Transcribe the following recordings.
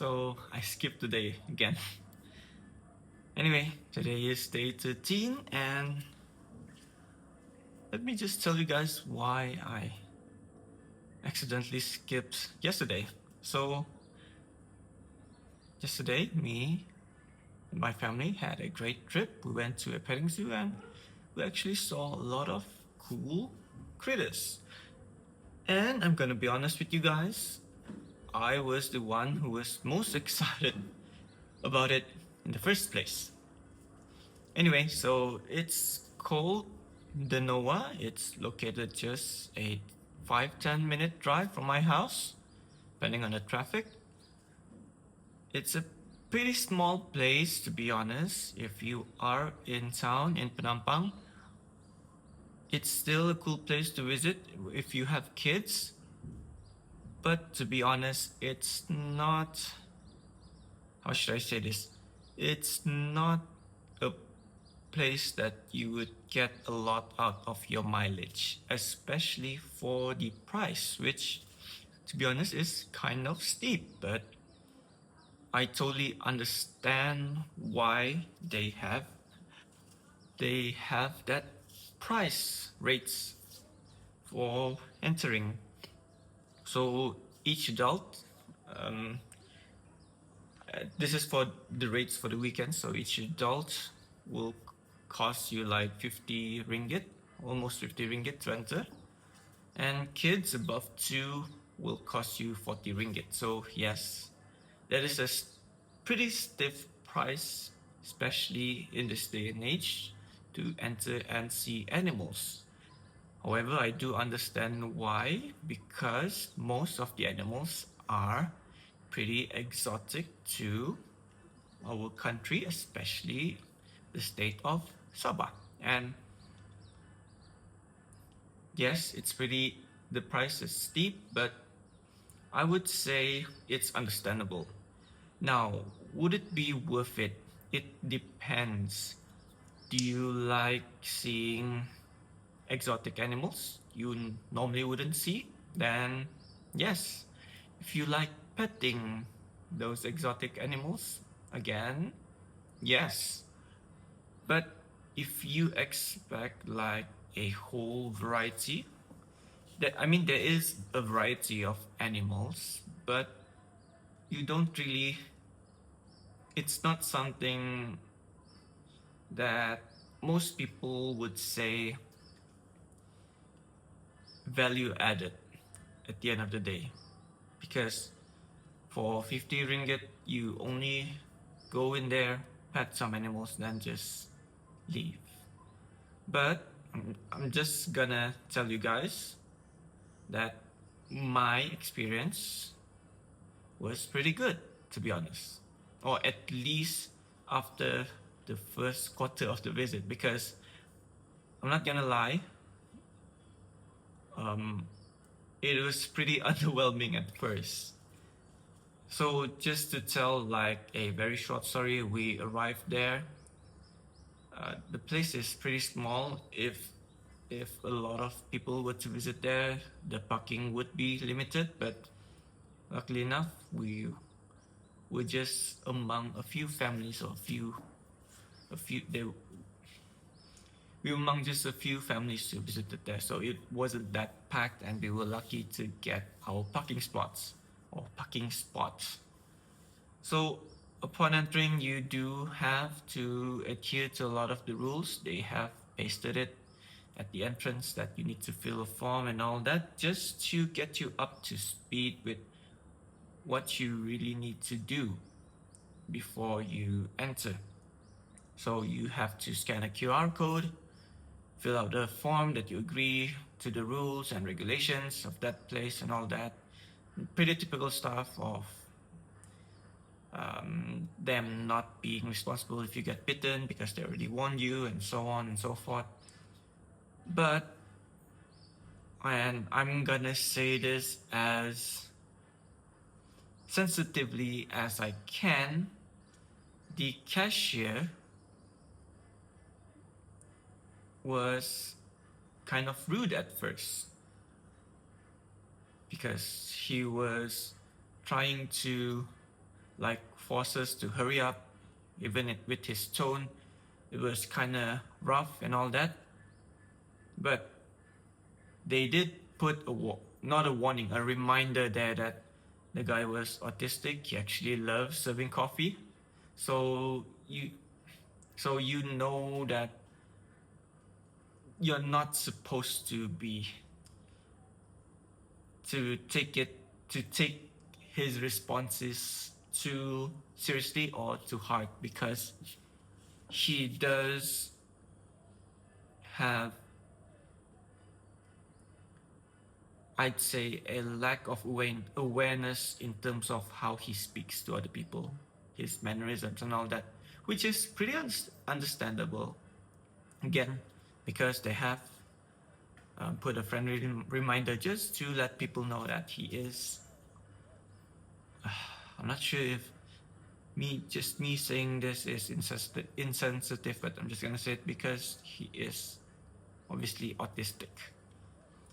so I skipped today again. Anyway, today is day 13, and let me just tell you guys why I accidentally skipped yesterday. So, yesterday, me and my family had a great trip. We went to a petting zoo and we actually saw a lot of cool critters. And I'm gonna be honest with you guys, I was the one who was most excited about it in the first place. Anyway, so it's called the Noah. It's located just a 5-10 minute drive from my house, depending on the traffic. It's a pretty small place, to be honest. If you are in town in Penampang, it's still a cool place to visit if you have kids. But to be honest, it's not, how should I say this? It's not a place that you would get a lot out of your mileage, especially for the price, which, to be honest, is kind of steep. But I totally understand why they have that price rates for entering. So each adult, um, this is for the rates for the weekend. So each adult will cost you like 50 ringgit, almost 50 ringgit to enter. And kids above 2 will cost you 40 ringgit. So yes, that is a pretty stiff price, especially in this day and age, to enter and see animals. However, I do understand why, because most of the animals are pretty exotic to our country, especially the state of Sabah. And yes, the price is steep, but I would say it's understandable. Now, would it be worth it? It depends. Do you like seeing exotic animals you normally wouldn't see? Then, yes. If you like petting those exotic animals, again, yes. But if you expect like a whole variety, there is a variety of animals, but you don't really, it's not something that most people would say value added at the end of the day. Because for 50 ringgit, you only go in there, pet some animals, then just leave. But I'm just gonna tell you guys that my experience was pretty good, to be honest. Or at least after the first quarter of the visit, because I'm not gonna lie, it was pretty underwhelming at first. So just to tell like a very short story, we arrived there. The place is pretty small. If a lot of people were to visit there, the parking would be limited. But luckily enough, we were just among a few families, or a few. We were among just a few families who visited there, so it wasn't that packed, and we were lucky to get our parking spots. So upon entering, you do have to adhere to a lot of the rules. They have pasted it at the entrance that you need to fill a form and all that, just to get you up to speed with what you really need to do before you enter. So you have to scan a QR code, fill out a form that you agree to the rules and regulations of that place and all that. Pretty typical stuff of them not being responsible if you get bitten because they already warned you, and so on and so forth. But, and I'm gonna say this as sensitively as I can, the cashier was kind of rude at first, because he was trying to like force us to hurry up, even with his tone. It was kind of rough and all that. But they did put not a warning, a reminder there that the guy was autistic. He actually loves serving coffee. So you know that you're not supposed to be to take his responses too seriously or too hard, because he does have, I'd say, a lack of awareness in terms of how he speaks to other people, his mannerisms and all that, which is pretty understandable. Again, because they have put a friendly reminder just to let people know that he is. I'm not sure if me saying this is insensitive, but I'm just gonna say it because he is obviously autistic.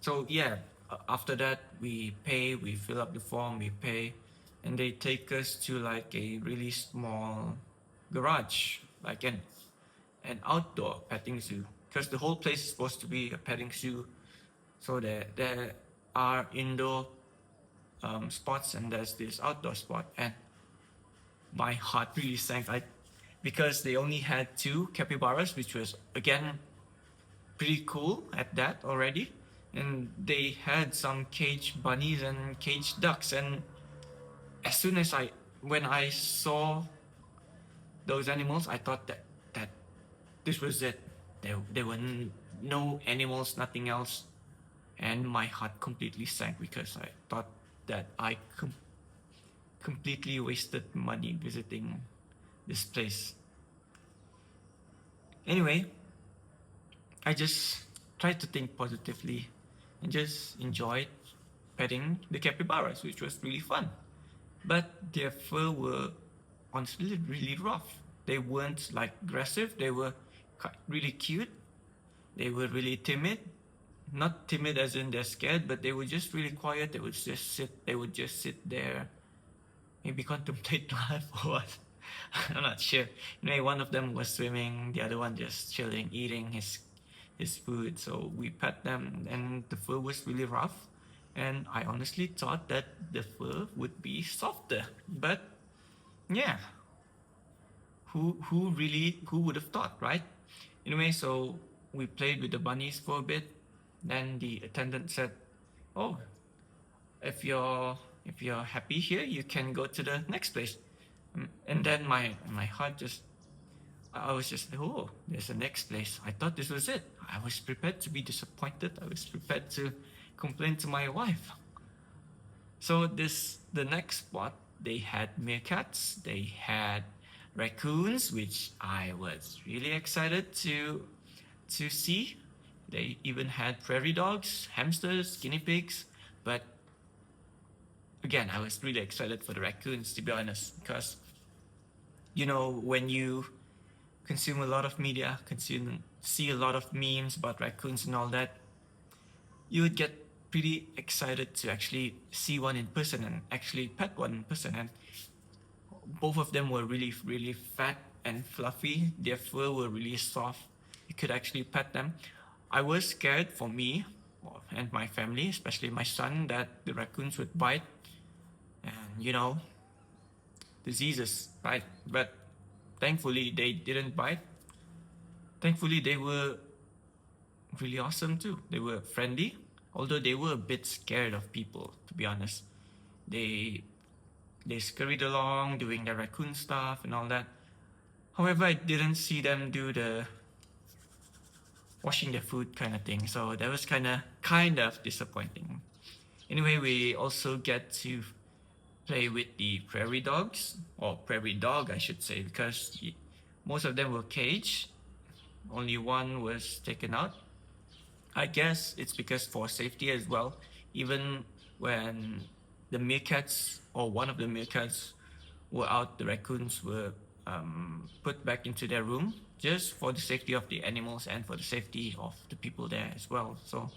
So yeah, after that we fill up the form, we pay, and they take us to like a really small garage, like an outdoor petting zoo, because the whole place is supposed to be a petting zoo. So there are indoor spots and there's this outdoor spot, and my heart really sank. Because they only had 2 capybaras, which was again pretty cool at that already, and they had some caged bunnies and caged ducks. And as soon as when I saw those animals, I thought that this was it. There were no animals, nothing else, and my heart completely sank because I thought that I completely wasted money visiting this place. Anyway, I just tried to think positively and just enjoyed petting the capybaras, which was really fun. But their fur were honestly really rough. They weren't like aggressive, they were really cute. They were really timid. Not timid as in they're scared, but they were just really quiet. They would just sit there, maybe contemplate life or what. I'm not sure. Anyway, one of them was swimming, the other one just chilling, eating his food. So we pet them, and the fur was really rough. And I honestly thought that the fur would be softer, but yeah, who would have thought, right? Anyway, so we played with the bunnies for a bit. Then the attendant said, "Oh, if you're happy here, you can go to the next place." And then my heart just, I was just like, "Oh, there's a next place." I thought this was it. I was prepared to be disappointed. I was prepared to complain to my wife. So the next spot, they had meerkats, they had raccoons, which I was really excited to see. They even had prairie dogs, hamsters, guinea pigs. But again, I was really excited for the raccoons, to be honest, because when you consume a lot of media, see a lot of memes about raccoons and all that, you would get pretty excited to actually see one in person and actually pet one in person. And both of them were really, really fat and fluffy. Their fur were really soft. You could actually pet them. I was scared for me and my family, especially my son, that the raccoons would bite and, diseases, right? But thankfully, they didn't bite. Thankfully, they were really awesome too. They were friendly, although they were a bit scared of people, to be honest. They scurried along doing the raccoon stuff and all that. However, I didn't see them do the washing their food kind of thing, so that was kind of disappointing. Anyway, we also get to play with the prairie dogs, or prairie dog I should say, because most of them were caged. Only one was taken out. I guess it's because for safety as well. Even when the meerkats, or one of the meerkats, were out, the raccoons were put back into their room, just for the safety of the animals and for the safety of the people there as well. So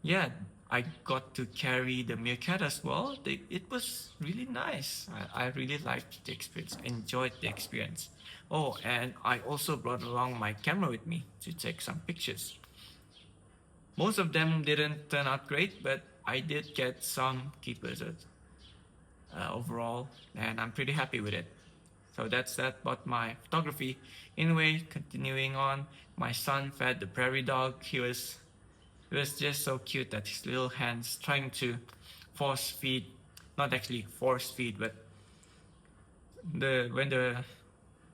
yeah, I got to carry the meerkat as well. It was really nice. I really liked the experience, enjoyed the experience. Oh, and I also brought along my camera with me to take some pictures. Most of them didn't turn out great, but I did get some keepers overall, and I'm pretty happy with it. So that's that about my photography. Anyway, continuing on, my son fed the prairie dog. He was just so cute that his little hands trying to force feed, not actually force feed, but the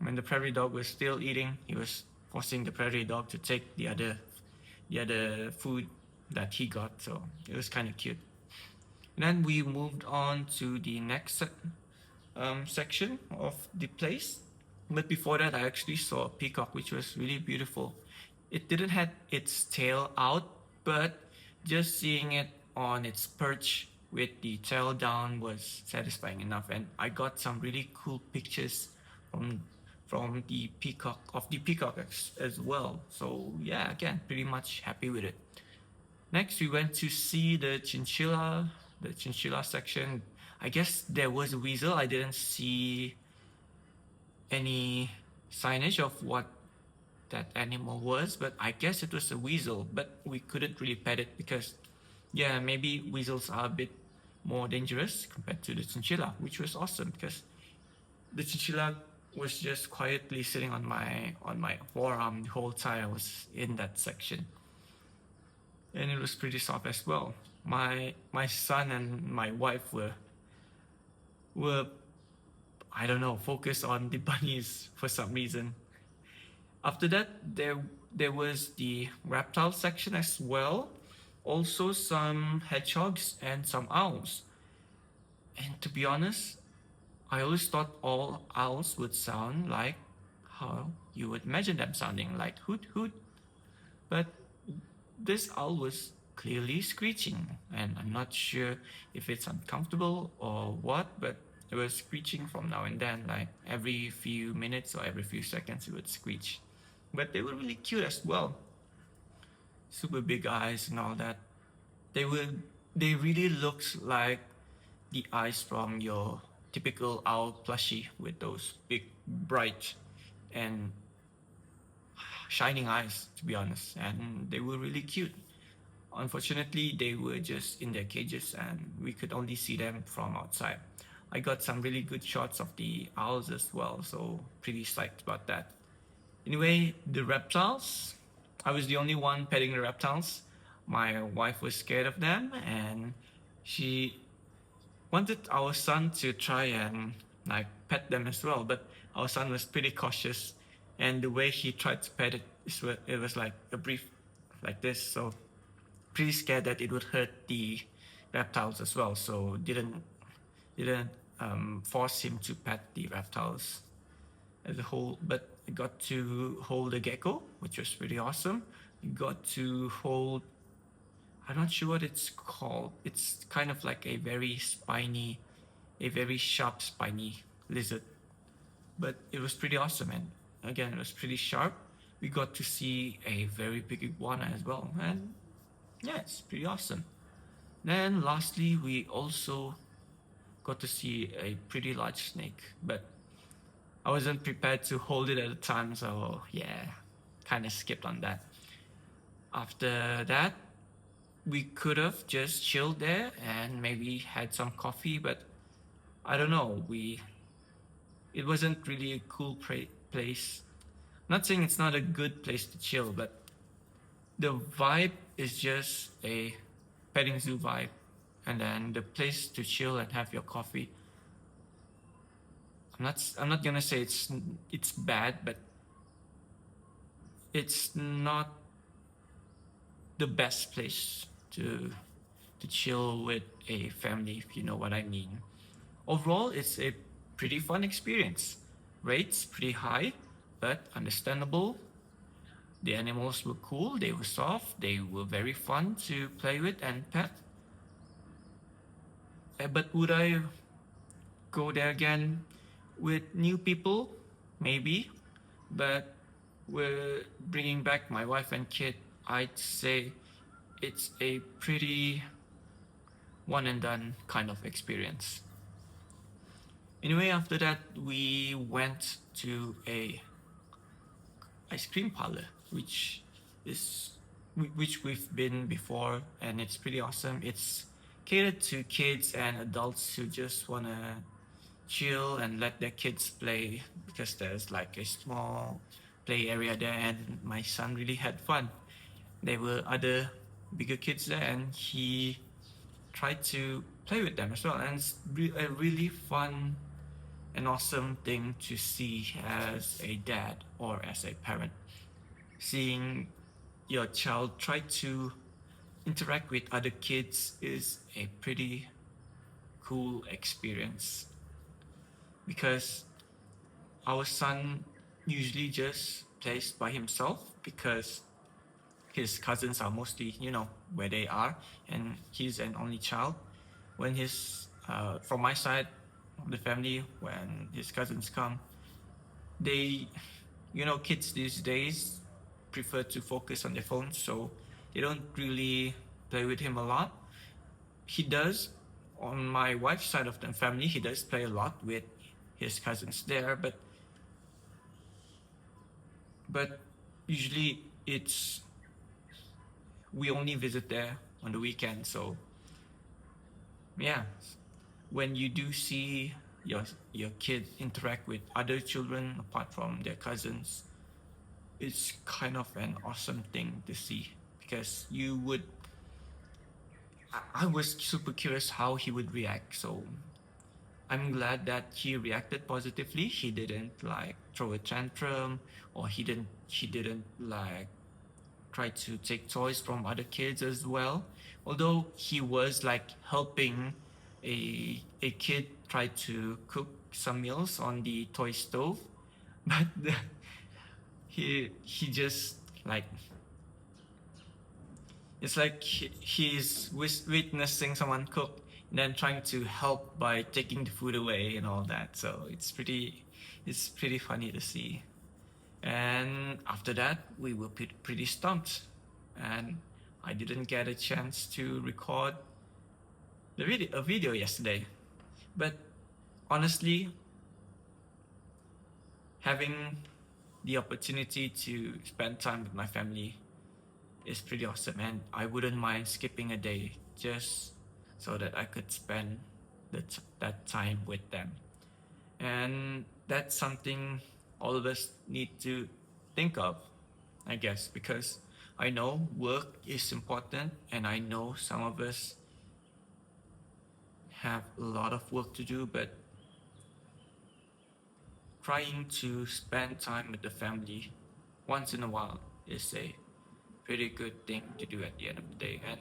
when the prairie dog was still eating, he was forcing the prairie dog to take the other food that he got. So it was kind of cute. And then we moved on to the next section of the place. But before that, I actually saw a peacock, which was really beautiful. It didn't have its tail out, but just seeing it on its perch with the tail down was satisfying enough. And I got some really cool pictures from the peacock as well. So yeah, again, pretty much happy with it. Next, we went to see the chinchilla section. I guess there was a weasel. I didn't see any signage of what that animal was, but I guess it was a weasel. But we couldn't really pet it because, yeah, maybe weasels are a bit more dangerous compared to the chinchilla, which was awesome because the chinchilla was just quietly sitting on my forearm the whole time I was in that section, and it was pretty soft as well. My son and my wife were I don't know, focused on the bunnies for some reason. After that, there was the reptile section as well. Also some hedgehogs and some owls. And to be honest, I always thought all owls would sound like how you would imagine them sounding, like hoot hoot. But this owl was clearly screeching, and I'm not sure if it's uncomfortable or what, but it was screeching from now and then, like every few minutes or every few seconds it would screech. But they were really cute as well. Super big eyes and all that. They were they really looked like the eyes from your typical owl plushie with those big, bright, and shining eyes, to be honest. And they were really cute. Unfortunately, they were just in their cages and we could only see them from outside. I got some really good shots of the owls as well, so pretty psyched about that. Anyway, the reptiles, I was the only one petting the reptiles. My wife was scared of them and she wanted our son to try and like pet them as well, but our son was pretty cautious, and the way he tried to pet it was like a brief like this, so pretty scared that it would hurt the reptiles as well, so didn't force him to pet the reptiles as a whole. But I got to hold a gecko, which was pretty awesome. I got to hold, I'm not sure what it's called. It's kind of like a very sharp spiny lizard. But it was pretty awesome, and again, it was pretty sharp. We got to see a very big iguana as well, and yeah, it's pretty awesome. Then lastly, we also got to see a pretty large snake, but I wasn't prepared to hold it at the time, so yeah, kind of skipped on that. After that, we could have just chilled there and maybe had some coffee, but I don't know. It wasn't really a cool place. Not saying it's not a good place to chill, but the vibe is just a petting zoo vibe, and then the place to chill and have your coffee. I'm not gonna say it's bad, but it's not the best place to chill with a family, if you know what I mean. Overall, it's a pretty fun experience. Rates pretty high, but understandable. The animals were cool, they were soft, they were very fun to play with and pet. But would I go there again with new people? Maybe. But we're bringing back my wife and kid. I'd say it's a pretty one and done kind of experience. Anyway, after that, we went to a ice cream parlor, is which we've been before, and it's pretty awesome. It's catered to kids and adults who just wanna chill and let their kids play because there's like a small play area there, and my son really had fun. There were other bigger kids there, and he tried to play with them as well, and it's a really fun an awesome thing to see as a dad or as a parent. Seeing your child try to interact with other kids is a pretty cool experience because our son usually just plays by himself because his cousins are mostly, where they are, and he's an only child. When from my side of the family, when his cousins come, they, kids these days prefer to focus on their phones, so they don't really play with him a lot. He does, on my wife's side of the family, he does play a lot with his cousins there, but usually we only visit there on the weekend. So yeah, when you do see your kid interact with other children apart from their cousins, it's kind of an awesome thing to see because I was super curious how he would react. So I'm glad that he reacted positively. He didn't like throw a tantrum, or he didn't like try to take toys from other kids as well. Although he was like helping a kid try to cook some meals on the toy stove, but he just like it's like he's witnessing someone cook and then trying to help by taking the food away and all that. So it's pretty funny to see. And after that, we were pretty stumped, and I didn't get a chance to record a video yesterday. But honestly, having the opportunity to spend time with my family is pretty awesome, and I wouldn't mind skipping a day just so that I could spend that time with them. And that's something all of us need to think of, I guess, because I know work is important, and I know some of us have a lot of work to do, but trying to spend time with the family once in a while is a pretty good thing to do at the end of the day. And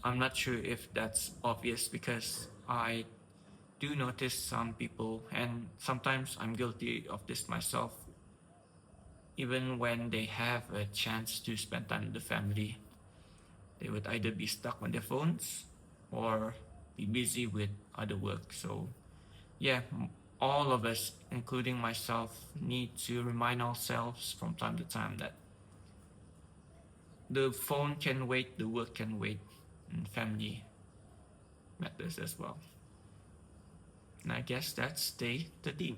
I'm not sure if that's obvious because I do notice some people, and sometimes I'm guilty of this myself, even when they have a chance to spend time with the family, they would either be stuck on their phones or be busy with other work. So yeah, all of us, including myself, need to remind ourselves from time to time that the phone can wait, the work can wait, and family matters as well. And I guess that's the theme.